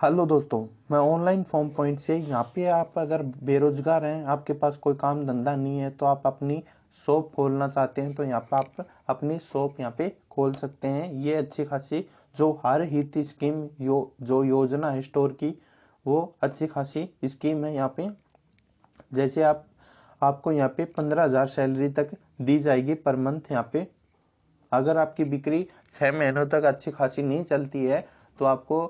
Hello दोस्तों, मैं online form point से यहाँ पे आप अगर बेरोजगार हैं, आपके पास कोई काम धंधा नहीं है तो आप अपनी शॉप खोलना चाहते हैं तो यहाँ पे आप अपनी शॉप यहाँ पे खोल सकते हैं। ये अच्छी खासी जो हर हित स्कीम जो योजना है स्टोर की, वो अच्छी खासी स्कीम है यहाँ पे। जैसे आपको यहाँ पे 15,000 सैलरी तक दी जाएगी पर मंथ। यहाँ पे अगर आपकी बिक्री 6 महीनों तक अच्छी खासी नहीं चलती है तो आपको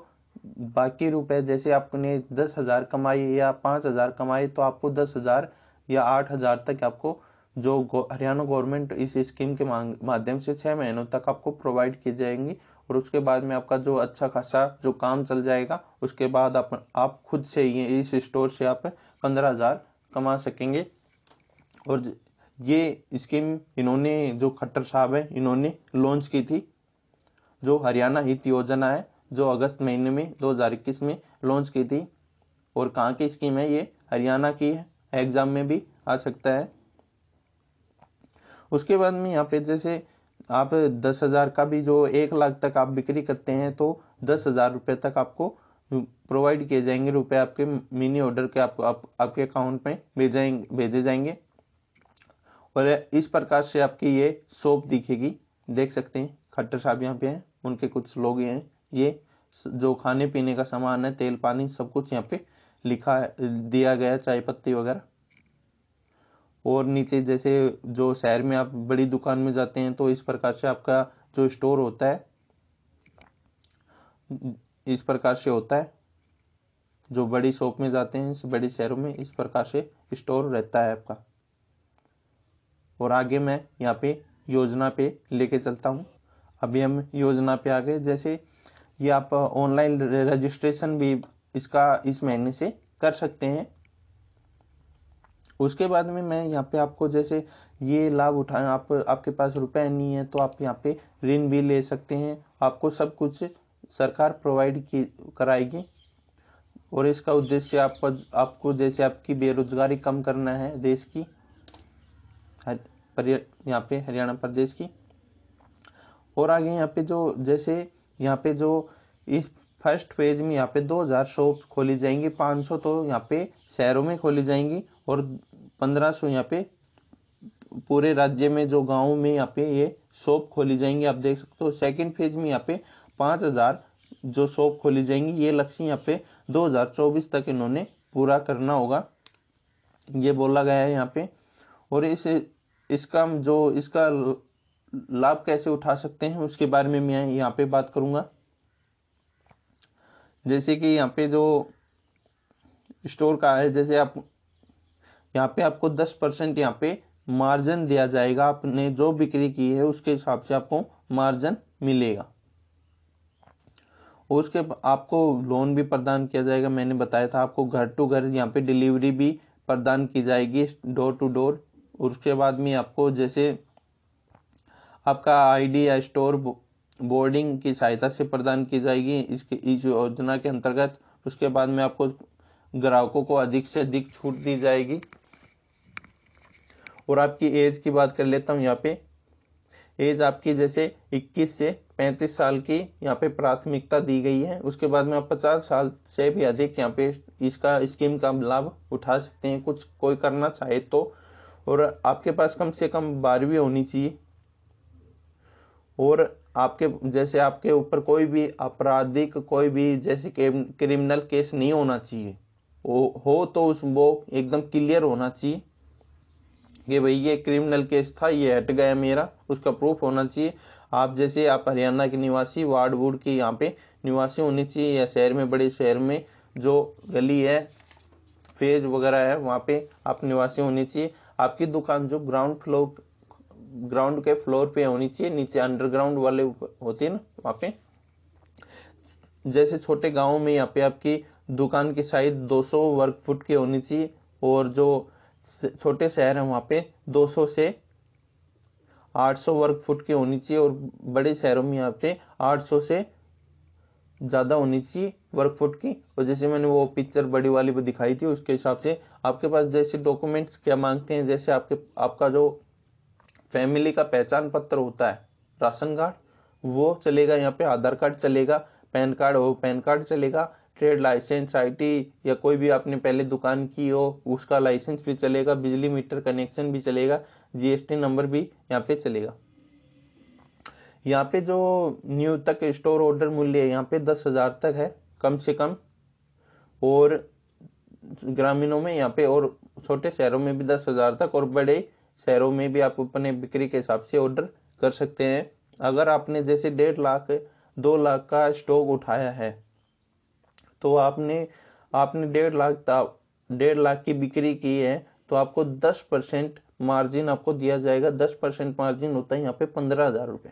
बाकी रुपए, जैसे आपने 10,000 कमाई या 5,000 कमाई, तो आपको 10,000 या 8,000 तक आपको जो हरियाणा गवर्नमेंट इस स्कीम के माध्यम से 6 महीनों तक आपको प्रोवाइड की जाएंगी। और उसके बाद में आपका जो अच्छा खासा जो काम चल जाएगा, उसके बाद आप खुद से ये इस स्टोर से आप 15,000 कमा सकेंगे। और ये स्कीम इन्होंने, जो खट्टर साहब है, इन्होंने लॉन्च की थी। जो हरियाणा हित योजना है, जो अगस्त महीने में 2021 में लॉन्च की थी। और कहाँ की स्कीम है? ये हरियाणा की है, एग्जाम में भी आ सकता है। उसके बाद में यहाँ पे जैसे आप 10,000 का भी, जो 1 लाख तक आप बिक्री करते हैं तो 10,000 रुपये तक आपको प्रोवाइड किए जाएंगे। रुपए आपके मिनी ऑर्डर के आपके अकाउंट में भेजे जाएंगे। और इस प्रकार से आपकी ये शॉप दिखेगी। देख सकते हैं खट्टर साहब यहाँ पे हैं, उनके कुछ लोग हैं। ये जो खाने पीने का सामान है, तेल पानी सब कुछ यहाँ पे लिखा है, दिया गया है, चाय पत्ती वगैरह। और नीचे जैसे जो शहर में आप बड़ी दुकान में जाते हैं तो इस प्रकार से आपका जो स्टोर होता है, इस प्रकार से होता है। जो बड़ी शॉप में जाते हैं, इस बड़े शहरों में इस प्रकार से स्टोर रहता है आपका। और आगे मैं यहाँ पे योजना पे लेके चलता हूँ। अभी हम योजना पे आ गए। जैसे ये आप ऑनलाइन रजिस्ट्रेशन भी इसका इस महीने से कर सकते हैं। उसके बाद में मैं यहाँ पे आपको, जैसे ये लाभ उठाएं, आपके पास रुपए नहीं है तो आप यहाँ पे ऋण भी ले सकते हैं। आपको सब कुछ सरकार प्रोवाइड की कराएगी। और इसका उद्देश्य आपको जैसे आपकी बेरोजगारी कम करना है देश की, यहाँ पे हरियाणा प्रदेश की। और आगे यहाँ पे जो, जैसे यहाँ पे जो इस फर्स्ट फेज में यहाँ पे 2,000 शॉप खोली जाएंगी। 500 तो यहाँ पे शहरों में खोली जाएंगी और 1,500 यहाँ पे पूरे राज्य में, जो गाँव में यहाँ पे ये शॉप खोली जाएंगी। आप देख सकते हो सेकंड फेज में यहाँ पे 5,000 जो शॉप खोली जाएंगी। ये लक्ष्य यहाँ पे 2024 तक इन्होंने पूरा करना होगा, ये बोला गया है यहाँ पे। और इसका लाभ कैसे उठा सकते हैं उसके बारे में मैं यहाँ पे बात करूंगा। जैसे कि यहाँ पे जो स्टोर का है, जैसे आप यहाँ पे आपको 10% यहाँ पे मार्जिन दिया जाएगा। आपने जो बिक्री की है उसके हिसाब से आपको मार्जिन मिलेगा। और उसके आपको लोन भी प्रदान किया जाएगा। मैंने बताया था आपको घर टू घर यहाँ पे डिलीवरी भी प्रदान की जाएगी, डोर टू डोर। उसके बाद में आपको जैसे आपका आईडी या स्टोर बोर्डिंग की सहायता से प्रदान की जाएगी इस योजना के अंतर्गत। उसके बाद में आपको ग्राहकों को अधिक से अधिक छूट दी जाएगी। और आपकी एज की बात कर लेता हूँ। यहाँ पे एज आपकी जैसे 21 से 35 साल की यहाँ पे प्राथमिकता दी गई है। उसके बाद में आप 50 साल से भी अधिक यहाँ पे इसका स्कीम का लाभ उठा सकते हैं, कुछ कोई करना चाहे तो। और आपके पास कम से कम 12वीं होनी चाहिए। और जैसे आपके ऊपर कोई भी आपराधिक, कोई भी जैसे क्रिमिनल केस नहीं होना चाहिए। हो तो वो एकदम क्लियर होना चाहिए कि भाई ये क्रिमिनल केस था, ये हट गया मेरा, उसका प्रूफ होना चाहिए। आप हरियाणा के निवासी, वार्ड वुड की यहाँ पे निवासी होनी चाहिए, या शहर में, बड़े शहर में जो गली है, फेज वगैरह है, वहाँ पे आप निवासी होनी चाहिए। आपकी दुकान जो ग्राउंड के फ्लोर पे होनी चाहिए, नीचे अंडरग्राउंड वाले होते हैं ना, वहाँ पे। जैसे छोटे गाँव में यहाँ पे आपकी दुकान की साइज 200 वर्ग फुट की होनी चाहिए। और जो छोटे शहर है वहाँ पे 200 से 800 वर्ग फुट की होनी चाहिए। और बड़े शहरों में यहाँ पे 800 से ज़्यादा होनी चाहिए वर्ग फुट की। और जैसे मैंने वो पिक्चर बड़ी वाली भी दिखाई थी, उसके हिसाब से आपके पास जैसे डॉक्यूमेंट्स क्या मांगते हैं, जैसे आपका जो फैमिली का पहचान पत्र होता है, राशन कार्ड, वो चलेगा यहाँ पे। आधार कार्ड चलेगा, पैन कार्ड हो पैन कार्ड चलेगा, ट्रेड लाइसेंस, आईटी या कोई भी आपने पहले दुकान की हो उसका लाइसेंस भी चलेगा, बिजली मीटर कनेक्शन भी चलेगा, जीएसटी नंबर भी यहाँ पे चलेगा। यहाँ पे जो न्यू तक स्टोर ऑर्डर मूल्य है यहाँ पे 10,000 तक है कम से कम, और ग्रामीणों में यहाँ पे और छोटे शहरों में भी 10,000 तक, और बड़े शहरों में भी आप अपने बिक्री के हिसाब से ऑर्डर कर सकते हैं। अगर आपने जैसे 1.5 लाख 2 लाख का स्टॉक उठाया है तो आपने आपने 1.5 लाख की बिक्री की है तो आपको 10% मार्जिन आपको दिया जाएगा। 10% मार्जिन होता है यहाँ पे 15,000 रुपये।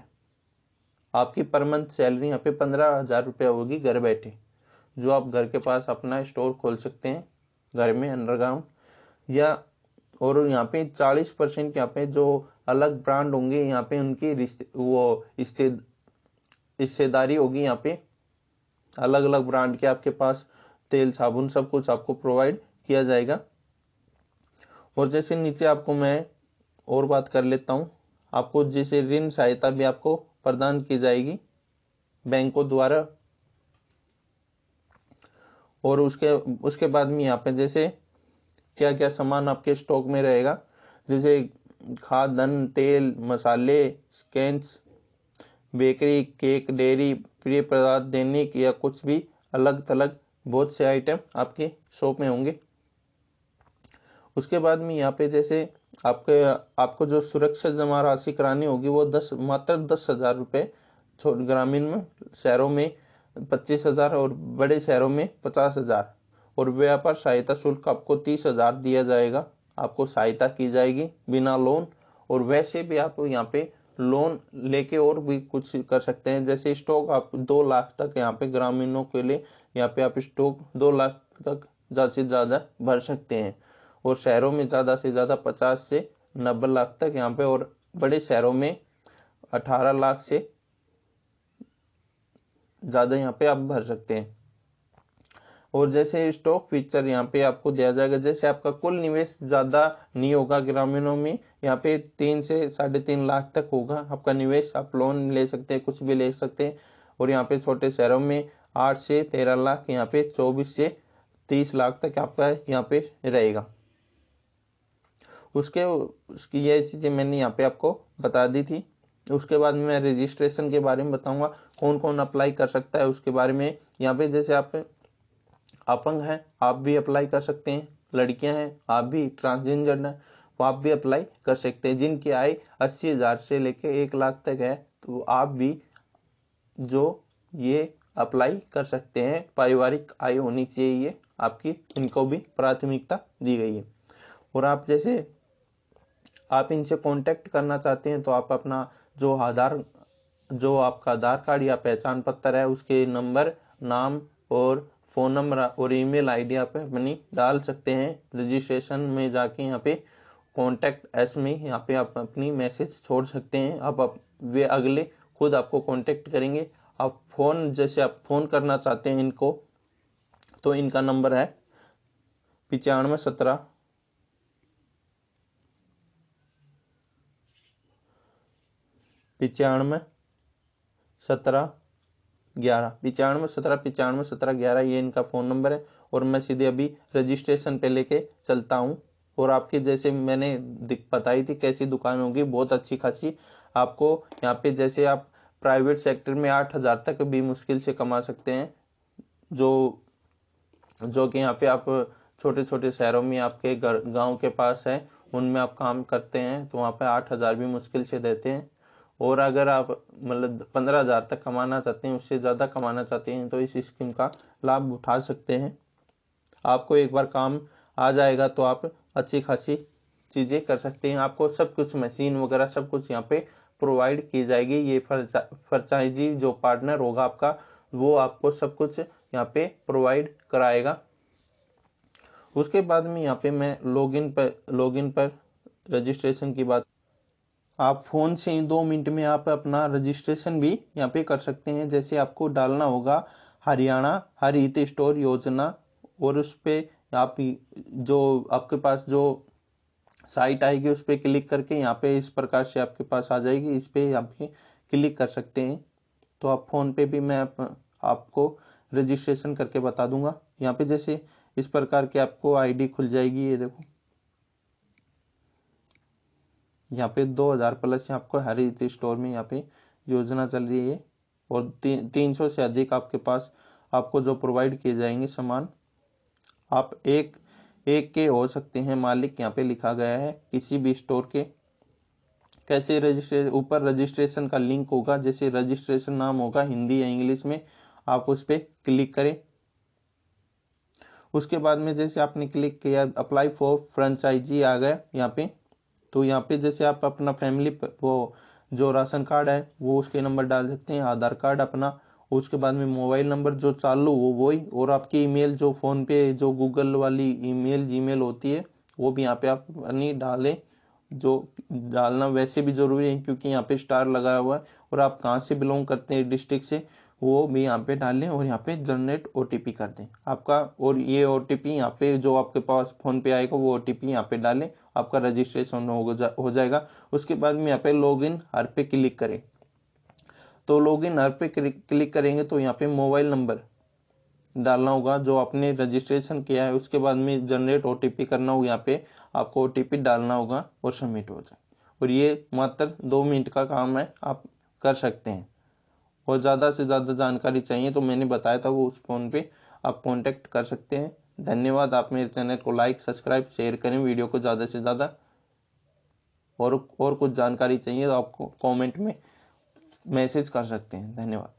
आपकी पर मंथ सैलरी यहाँ पे 15,000 रुपये होगी घर बैठे, जो आप घर के पास अपना स्टोर खोल सकते हैं घर में अंडरग्राउंड। या और यहाँ पे 40% यहाँ पे जो अलग ब्रांड होंगे यहाँ पे उनकी हिस्सेदारी होगी। यहाँ पे अलग अलग ब्रांड के आपके पास तेल साबुन सब कुछ आपको प्रोवाइड किया जाएगा। और जैसे नीचे आपको मैं और बात कर लेता हूँ, आपको जैसे ऋण सहायता भी आपको प्रदान की जाएगी बैंकों द्वारा। और उसके बाद में यहाँ पे जैसे क्या क्या सामान आपके स्टॉक में रहेगा, जैसे खाद्यान्न, तेल, मसाले, स्कैंस, बेकरी, केक, डेयरी, पेय पदार्थ, दैनिक या कुछ भी अलग थलग बहुत से आइटम आपके शॉप में होंगे। उसके बाद में यहाँ पे जैसे आपको जो सुरक्षा जमा राशि करानी होगी वो मात्र 10,000 रुपये, ग्रामीण में शहरों में 25,000 और बड़े शहरों में 50,000। और व्यापार सहायता शुल्क आपको 30,000 दिया जाएगा, आपको सहायता की जाएगी बिना लोन। और वैसे भी आप यहाँ पे लोन लेके और भी कुछ कर सकते हैं, जैसे स्टॉक आप 2 लाख तक यहाँ पे ग्रामीणों के लिए यहाँ पे आप स्टॉक 2 लाख तक ज़्यादा से ज़्यादा भर सकते हैं। और शहरों में ज़्यादा से ज़्यादा 50 से 90 लाख तक यहाँ पे, और बड़े शहरों में 18 लाख से ज़्यादा यहाँ पे आप भर सकते हैं। और जैसे स्टॉक फीचर यहाँ पे आपको दिया जाएगा, जैसे आपका कुल निवेश ज़्यादा नहीं होगा ग्रामीणों में, यहाँ पे 3 से 3.5 लाख तक होगा आपका निवेश। आप लोन ले सकते हैं, कुछ भी ले सकते हैं। और यहाँ पे छोटे शहरों में 8 से 13 लाख, यहाँ पे 24 से 30 लाख तक आपका यहाँ पे रहेगा। उसकी ये चीज़ें मैंने यहाँ पे आपको बता दी थी। उसके बाद मैं रजिस्ट्रेशन के बारे में बताऊंगा, कौन कौन अप्लाई कर सकता है उसके बारे में। यहाँ पे जैसे आप अपंग हैं आप भी अप्लाई कर सकते हैं, लड़कियां हैं आप भी, ट्रांसजेंडर हैं वो आप भी अप्लाई कर सकते हैं। जिनकी आय 80,000 से लेके 1 लाख तक है तो आप भी जो ये अप्लाई कर सकते हैं। पारिवारिक आय होनी चाहिए ये आपकी, इनको भी प्राथमिकता दी गई है। और आप जैसे आप इनसे कांटेक्ट करना चाहते हैं तो आप अपना जो आपका आधार कार्ड या पहचान पत्र है उसके नंबर, नाम और फ़ोन नंबर और ईमेल आईडी आप अपनी डाल सकते हैं। रजिस्ट्रेशन में जाके यहाँ पे कॉन्टैक्ट एस में यहाँ पे आप अपनी मैसेज छोड़ सकते हैं। वे अगले खुद आपको कांटेक्ट करेंगे। आप फ़ोन करना चाहते हैं इनको तो इनका नंबर है 9517 17 11 9517 17 11 ये इनका फ़ोन नंबर है। और मैं सीधे अभी रजिस्ट्रेशन पे लेके चलता हूँ। और आपकी जैसे मैंने बताई थी कैसी दुकान होगी, बहुत अच्छी खासी। आपको यहाँ पे जैसे आप प्राइवेट सेक्टर में 8,000 तक भी मुश्किल से कमा सकते हैं, जो कि यहाँ पे आप छोटे छोटे शहरों में आपके गांव के पास है उनमें आप काम करते हैं तो वहाँ पे 8,000 भी मुश्किल से देते हैं। और अगर आप मतलब 15,000 तक कमाना चाहते हैं, उससे ज़्यादा कमाना चाहते हैं तो इस स्कीम का लाभ उठा सकते हैं। आपको एक बार काम आ जाएगा तो आप अच्छी खासी चीज़ें कर सकते हैं। आपको सब कुछ मशीन वगैरह सब कुछ यहाँ पे प्रोवाइड की जाएगी। ये फ्रेंचाइजी जो पार्टनर होगा आपका वो आपको सब कुछ यहाँ पे प्रोवाइड कराएगा। उसके बाद में यहाँ पे मैं लॉगिन पर रजिस्ट्रेशन की बात, आप फ़ोन से ही 2 मिनट में आप अपना रजिस्ट्रेशन भी यहाँ पे कर सकते हैं। जैसे आपको डालना होगा हरियाणा हरित स्टोर योजना, और उस पर आप जो आपके पास जो साइट आएगी उस पर क्लिक करके यहाँ पे इस प्रकार से आपके पास आ जाएगी, इस पर आप क्लिक कर सकते हैं। तो आप फ़ोन पे भी मैं आपको रजिस्ट्रेशन करके बता दूंगा। यहाँ पे जैसे इस प्रकार की आपको आईडी खुल जाएगी। ये देखो यहाँ पे 2000 प्लस आपको हरित स्टोर में यहाँ पे योजना चल रही है और 300 से अधिक आपके पास आपको जो प्रोवाइड किए जाएंगे सामान। आप एक के हो सकते हैं मालिक, यहाँ पे लिखा गया है किसी भी स्टोर के। कैसे रजिस्ट्रेशन, ऊपर रजिस्ट्रेशन का लिंक होगा, जैसे रजिस्ट्रेशन नाम होगा हिंदी या इंग्लिश में, आप उस पर क्लिक करें। उसके बाद में जैसे आपने क्लिक किया अप्लाई फॉर फ्रेंचाइजी आ गया यहाँ पे। तो यहाँ पे जैसे आप अपना फैमिली वो जो राशन कार्ड है वो उसके नंबर डाल सकते हैं, आधार कार्ड अपना, उसके बाद में मोबाइल नंबर जो चालू वो वही, और आपकी ईमेल जो फोन पे जो गूगल वाली ईमेल जीमेल होती है वो भी यहाँ पे आप अपनी डालें। जो डालना वैसे भी जरूरी है क्योंकि यहाँ पे स्टार लगा हुआ है, और आप कहाँ से बिलोंग करते हैं डिस्ट्रिक्ट से वो भी यहाँ पे डालें, और यहाँ पे जनरेट ओटीपी कर दें आपका। और ये ओटीपी यहाँ पे जो आपके पास फोन पे आएगा वो ओटीपी यहाँ पे डालें, आपका रजिस्ट्रेशन हो जाएगा। उसके बाद में यहाँ पे लॉगिन हर पे क्लिक करें। तो लॉगिन हर पे क्लिक करेंगे तो यहाँ पे मोबाइल नंबर डालना होगा जो आपने रजिस्ट्रेशन किया है। उसके बाद में जनरेट ओटीपी करना होगा, यहाँ पे आपको ओटीपी डालना होगा और सबमिट हो जाए। और ये मात्र 2 मिनट का काम है, आप कर सकते हैं। और ज़्यादा से ज़्यादा जानकारी चाहिए तो मैंने बताया था वो उस फ़ोन पे आप कांटेक्ट कर सकते हैं। धन्यवाद। आप मेरे चैनल को लाइक सब्सक्राइब शेयर करें वीडियो को ज़्यादा से ज़्यादा। और कुछ जानकारी चाहिए तो आपको कमेंट में मैसेज कर सकते हैं। धन्यवाद।